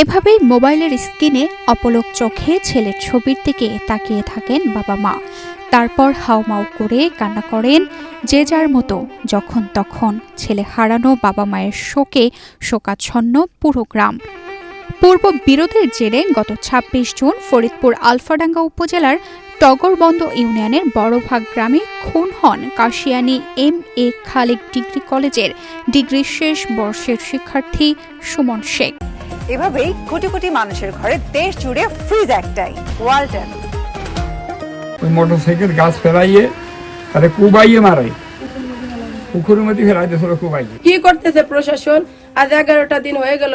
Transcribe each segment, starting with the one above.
এভাবেই মোবাইলের স্ক্রিনে অপলক চোখে ছেলের ছবির দিকে তাকিয়ে থাকেন বাবা মা। তারপর হাউমাউ করে কান্না করেন যে যার মতো। যখন তখন ছেলে হারানো বাবা মায়ের শোকে শোকাচ্ছন্ন পুরো গ্রাম। পূর্ব বিরোধের জেরে গত ২৬ জুন ফরিদপুর আলফাডাঙ্গা উপজেলার টগরবন্দ ইউনিয়নের বড়ভাগ গ্রামে খুন হন কাশিয়ানী এম.এ. খালেক ডিগ্রি কলেজের ডিগ্রি শেষ বর্ষের শিক্ষার্থী সুমন শেখ। এভাবেই কোটি কোটি মানুষের ঘরে দেশ জুড়ে ফ্রিজ একটাই, ওয়ালটন। ওই মোটরসাইকেল গাছ ফেলাইয়ে আরে কুবাইয়ে মারাই, পুকুরের মধ্যে ফেলাইতে কুবাইয়ে। কি করতেছে প্রশাসন? আজ 11টা দিন হয়ে গেল,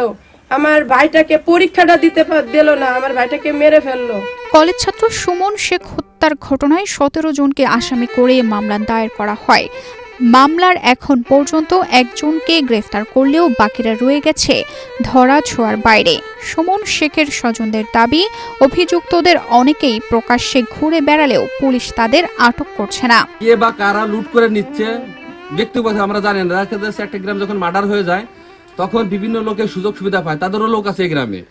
আমার ভাইটাকে পরীক্ষাটা দিতে দিল না, আমার ভাইটাকে মেরে ফেললো। কলেজ ছাত্র সুমন শেখ হত্যার ঘটনায় ১৭ জনকে আসামি করে মামলা দায়ের করা হয়। মামলার এখন পর্যন্ত একজনকে গ্রেফতার করলেও বাকিরা রয়ে গেছে ধরা ছোঁয়ার বাইরে। সুমন শেখের স্বজনদের দাবি, অভিযুক্তদের অনেকেই প্রকাশ্যে ঘুরে বেড়ালেও পুলিশ তাদের আটক করছে না। কে বা কারা লুট করে নিচ্ছে ব্যক্তিগত আমরা জানি না। একটা গ্রাম যখন মার্ডার হয়ে যায় তখন বিভিন্ন লোকের সুযোগ সুবিধা পায়, তাদেরও লোক আছে এই গ্রামে,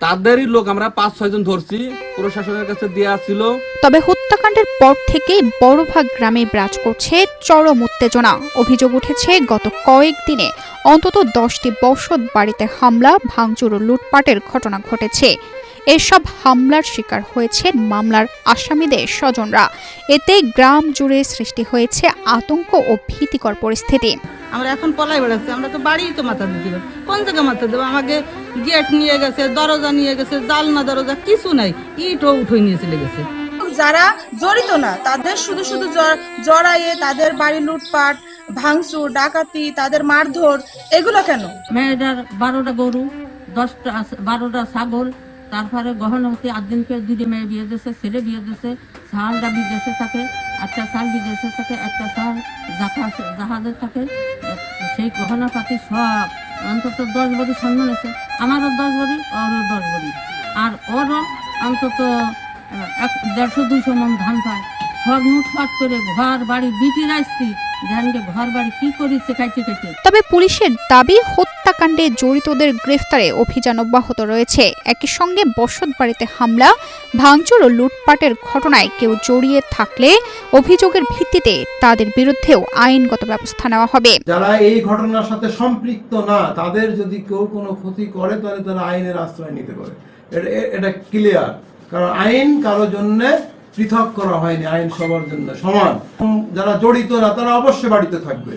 তাদেরই লোক আমরা ৫-৬ জন ধরছি, প্রশাসনের কাছে দেয়া ছিল। তবে হত্যাকাণ্ডের পর থেকে বড়ভাগ গ্রামে বিরাজ করছে চরম উত্তেজনা। অভিযোগ উঠেছে গত কয়েকদিনে অন্তত 10টি বসত বাড়িতে হামলা, ভাঙচুর ও লুটপাটের ঘটনা ঘটেছে। এসব হামলার শিকার হয়েছে মামলার আসামিদের স্বজনরা। এতে গ্রাম জুড়ে সৃষ্টি হয়েছে আতঙ্ক ও ভীতিকর পরিস্থিতি। আমরা এখন পলাই বেড়াচ্ছি, আমরা তো বাড়িই তো মাথা দিতে পারি, কোন জায়গায় মাথা দেবো? আমাকে গেট নিয়ে গেছে, দরজা নিয়ে গেছে, জালনা দরজা কিছু নাই, ইটও উঠে নিয়ে চলে গেছে। যারা জড়িত না তাদের শুধু শুধু জড়াইয়ে তাদের বাড়ি লুটপাট, ভাঙচুর, ডাকাতি, তাদের মারধর, এগুলো কেন? মেয়েটার 12টা গরু, 12টা ছাগল, তারপরে গহনামতি 8 দিনকে 2 মেয়ে বিয়ে দিয়েছে, ছেলে বিয়ে দিয়েছে, শালটা বিদেশে থাকে, একটা শাল বিদেশে থাকে, একটা শাল জাহাজে থাকে, সেই গহনাপাতি সব অন্তত 10 ভরি স্বর্ণ নিয়েছে। আমারও 10 ভরি, ওরও 10 ভরি, আর ওরও অন্তত 150-200 মন ধান পায়। সব লুটপাট করে ঘর বাড়ি বিটির আসতি ধানকে ঘর বাড়ি কি করেছে কাইতে কাইতে। তবে পুলিশের দাবি, হত্যাকাণ্ডে জড়িতদের গ্রেফতারে অভিযান অব্যাহত রয়েছে। একই সঙ্গে বসত বাড়িতে হামলা, ভাঙচুর ও লুটপাটের ঘটনায় কেউ জড়িয়ে থাকলে অভিযোগের ভিত্তিতে তাদের বিরুদ্ধেও আইনগত ব্যবস্থা নেওয়া হবে। যারা এই ঘটনার সাথে সম্পৃক্ত না, তাদের যদি কেউ কোনো ক্ষতি করে তাহলে তারা আইনের আশ্রয় নিতে পারে। এটা ক্লিয়ার, কারণ আইন কারো জন্য পৃথক করা হয়নি, আইন সবার জন্য সমান। যারা জড়িত না তারা অবশ্যই বাড়িতে থাকবে।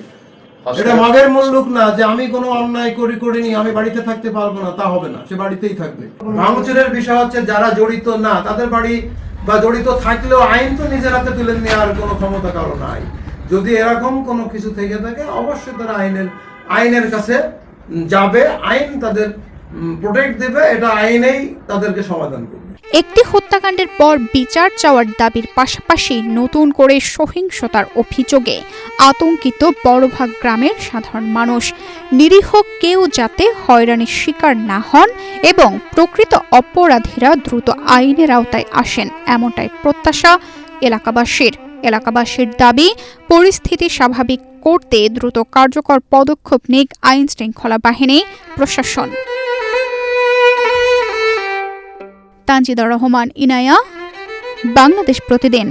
এটা মগের মুল্লুক না যে আমি কোনো অন্যায় করিনি, আমি বাড়িতে থাকতে পারবো না, তা হবে না, সে বাড়িতেই থাকবে। ভাঙচুরের বিষয় হচ্ছে যারা জড়িত না তাদের বাড়ি, বা জড়িত থাকলেও আইন তো নিজের হাতে তুলে নেওয়ার কোনো ক্ষমতা কারো নাই। যদি এরকম কোনো কিছু থেকে থাকে অবশ্যই তারা আইনের কাছে যাবে, আইন তাদের প্রোটেক্ট দেবে, এটা আইনেই তাদেরকে সমাধান করবে। একটি হত্যাকাণ্ডের পর বিচার চাওয়ার দাবির পাশাপাশি নতুন করে সহিংসতার অভিযোগে আতঙ্কিত বড়ভাগ গ্রামের সাধারণ মানুষ। নিরীহ কেউ যাতে হয়রানির শিকার না হন এবং প্রকৃত অপরাধীরা দ্রুত আইনের আওতায় আসেন, এমনটাই প্রত্যাশা এলাকাবাসীর দাবি, পরিস্থিতি স্বাভাবিক করতে দ্রুত কার্যকর পদক্ষেপ নিক আইন শৃঙ্খলা বাহিনী, প্রশাসন। তানজিদা রহমান, ইনায়া, বাংলাদেশ প্রতিদিন।